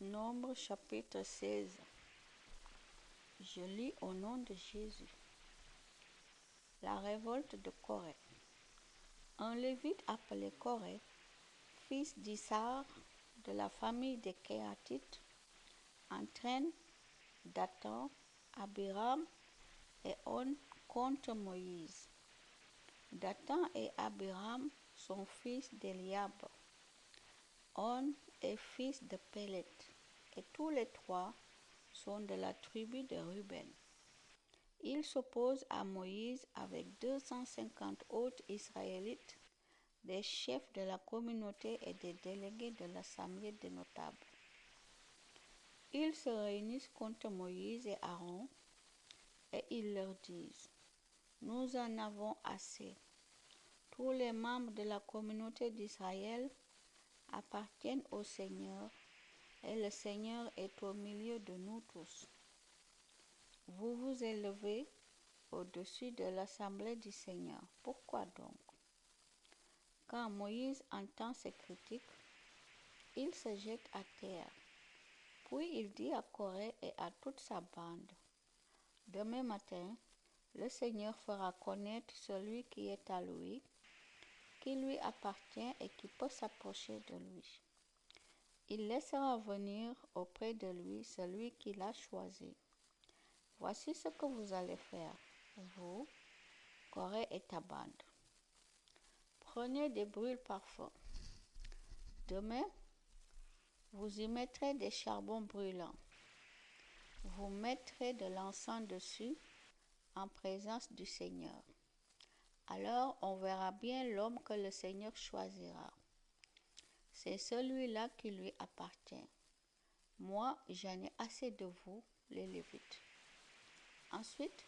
Nombre chapitre 16. Je lis au nom de Jésus. La révolte de Corée. Un lévite appelé Corée, fils d'Issar de la famille des Kéatites, entraîne Dathan, Abiram et On contre Moïse. Dathan et Abiram sont fils d'Eliab. On est fils de Pélet, et tous les trois sont de la tribu de Ruben. Ils s'opposent à Moïse avec 250 autres Israélites, des chefs de la communauté et des délégués de l'assemblée des notables. Ils se réunissent contre Moïse et Aaron et ils leur disent: Nous en avons assez. Tous les membres de la communauté d'Israël appartiennent au Seigneur et le Seigneur est au milieu de nous tous. Vous vous élevez au-dessus de l'assemblée du Seigneur. Pourquoi donc? Quand Moïse entend ces critiques, il se jette à terre. Puis il dit à Corée et à toute sa bande: Demain matin, le Seigneur fera connaître celui qui est à lui, qui lui appartient et qui peut s'approcher de lui. Il laissera venir auprès de lui celui qu'il a choisi. Voici ce que vous allez faire, vous, Corée et ta bande. Prenez des brûle-parfums. Demain, vous y mettrez des charbons brûlants. Vous mettrez de l'encens dessus en présence du Seigneur. Alors on verra bien l'homme que le Seigneur choisira. C'est celui-là qui lui appartient. Moi, j'en ai assez de vous, les Lévites. Ensuite,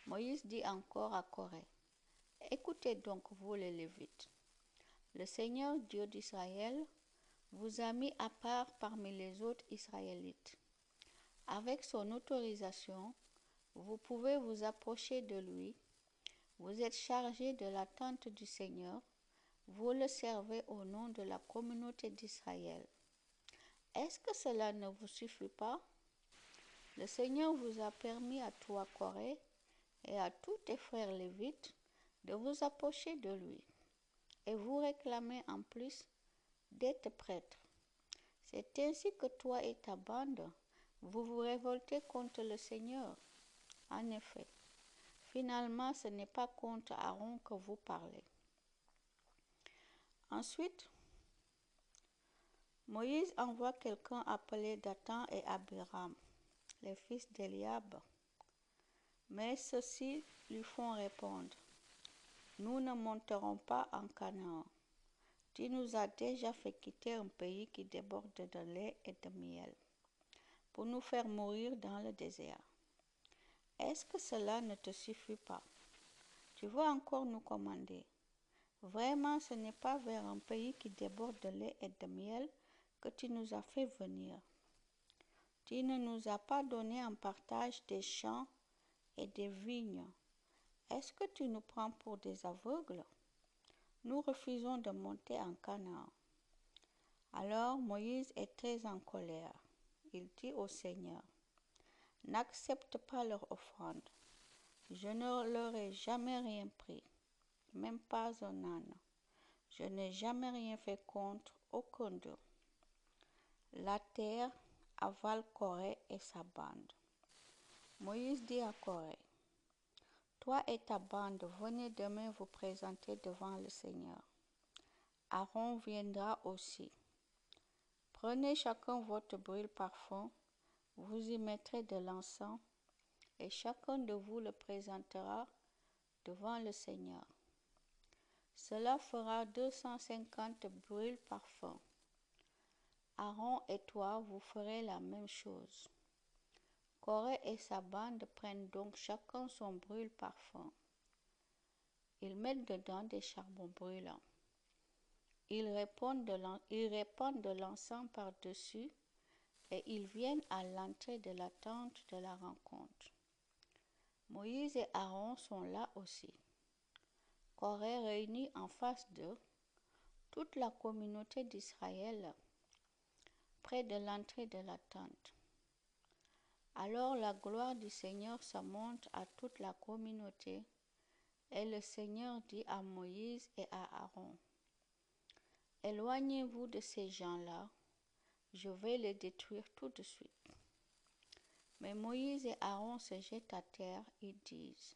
Moïse dit encore à Corée: Écoutez donc, vous les Lévites. Le Seigneur Dieu d'Israël vous a mis à part parmi les autres Israélites. Avec son autorisation, vous pouvez vous approcher de lui. Vous êtes chargé de la tente du Seigneur. Vous le servez au nom de la communauté d'Israël. Est-ce que cela ne vous suffit pas? Le Seigneur vous a permis à toi, Corée, et à tous tes frères lévites de vous approcher de lui. Et vous réclamez en plus d'être prêtres. C'est ainsi que toi et ta bande, vous vous révoltez contre le Seigneur. En effet, finalement, ce n'est pas contre Aaron que vous parlez. Ensuite, Moïse envoie quelqu'un appelé Dathan et Abiram, les fils d'Eliab. Mais ceux-ci lui font répondre: Nous ne monterons pas en Canaan. Tu nous as déjà fait quitter un pays qui déborde de lait et de miel, pour nous faire mourir dans le désert. Est-ce que cela ne te suffit pas? Tu veux encore nous commander? Vraiment, ce n'est pas vers un pays qui déborde de lait et de miel que tu nous as fait venir. Tu ne nous as pas donné en partage des champs et des vignes. Est-ce que tu nous prends pour des aveugles? Nous refusons de monter en Canaan. Alors Moïse est très en colère. Il dit au Seigneur: N'accepte pas leur offrande. Je ne leur ai jamais rien pris, même pas un âne. Je n'ai jamais rien fait contre aucun d'eux. La terre avale Corée et sa bande. Moïse dit à Corée: Toi et ta bande, venez demain vous présenter devant le Seigneur. Aaron viendra aussi. Prenez chacun votre brûle-parfum, vous y mettrez de l'encens, et chacun de vous le présentera devant le Seigneur. Cela fera 250 brûle-parfums. Aaron et toi, vous ferez la même chose. Corée et sa bande prennent donc chacun son brûle-parfum. Ils mettent dedans des charbons brûlants. Ils répandent de l'encens par-dessus et ils viennent à l'entrée de la tente de la rencontre. Moïse et Aaron sont là aussi. Corée réunit en face d'eux toute la communauté d'Israël. près de l'entrée de la tente. Alors la gloire du Seigneur se montre à toute la communauté, et le Seigneur dit à Moïse et à Aaron, « Éloignez-vous de ces gens-là, je vais les détruire tout de suite. » Mais Moïse et Aaron se jettent à terre et disent,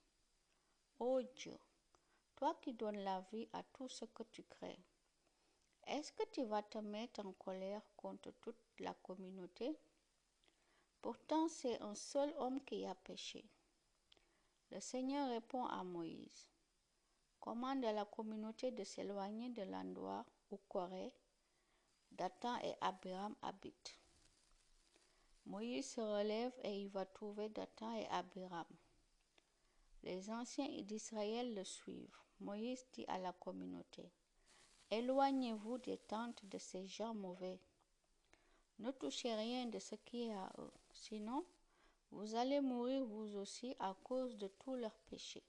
« Ô Dieu, toi qui donnes la vie à tout ce que tu crées, est-ce que tu vas te mettre en colère contre toute la communauté? Pourtant, c'est un seul homme qui a péché. » Le Seigneur répond à Moïse, « Commande à la communauté de s'éloigner de l'endroit où Corée, Dathan et Abiram habitent. » Moïse se relève et il va trouver Dathan et Abiram. Les anciens d'Israël le suivent. Moïse dit à la communauté, « Éloignez-vous des tentes de ces gens mauvais. Ne touchez rien de ce qui est à eux, sinon vous allez mourir vous aussi à cause de tous leurs péchés. »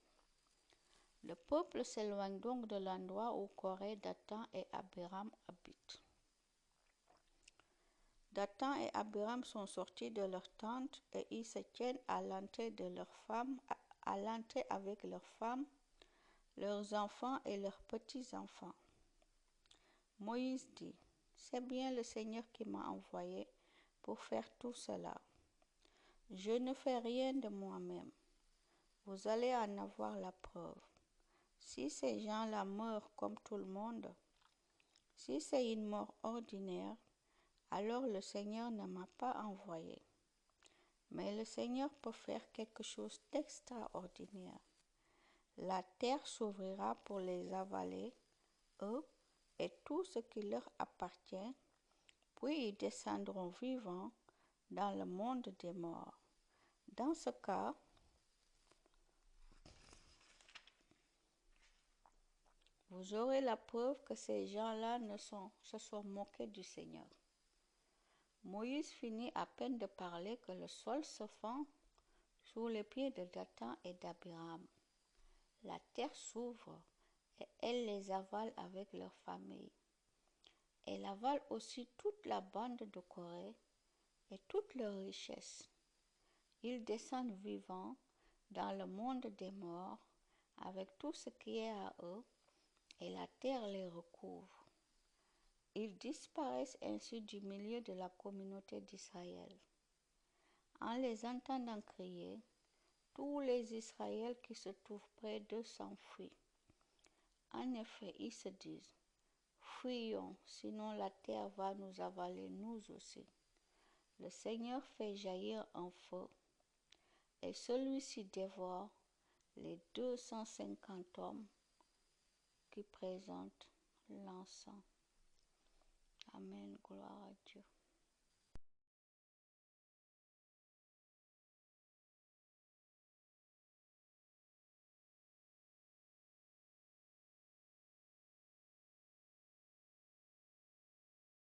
Le peuple s'éloigne donc de l'endroit où Corée, Dathan et Abiram habitent. Dathan et Abiram sont sortis de leur tente et ils se tiennent à l'entrée avec leurs femmes, leurs enfants et leurs petits-enfants. Moïse dit, « C'est bien le Seigneur qui m'a envoyé pour faire tout cela. Je ne fais rien de moi-même. Vous allez en avoir la preuve. Si ces gens-là meurent comme tout le monde, si c'est une mort ordinaire, alors le Seigneur ne m'a pas envoyé. Mais le Seigneur peut faire quelque chose d'extraordinaire. La terre s'ouvrira pour les avaler, eux et tout ce qui leur appartient, puis ils descendront vivants dans le monde des morts. Dans ce cas, vous aurez la preuve que ces gens-là se sont moqués du Seigneur. » Moïse finit à peine de parler que le sol se fend sous les pieds de Dathan et d'Abiram. La terre s'ouvre et elle les avale avec leur famille. Elle avale aussi toute la bande de Corée et toutes leurs richesses. Ils descendent vivants dans le monde des morts avec tout ce qui est à eux, et la terre les recouvre. Ils disparaissent ainsi du milieu de la communauté d'Israël. En les entendant crier, tous les Israéliens qui se trouvent près d'eux s'enfuient. En effet, ils se disent, « Fuyons, sinon la terre va nous avaler nous aussi. » Le Seigneur fait jaillir un feu, et celui-ci dévore les 250 hommes qui présentent l'encens. Amen, gloire à Dieu.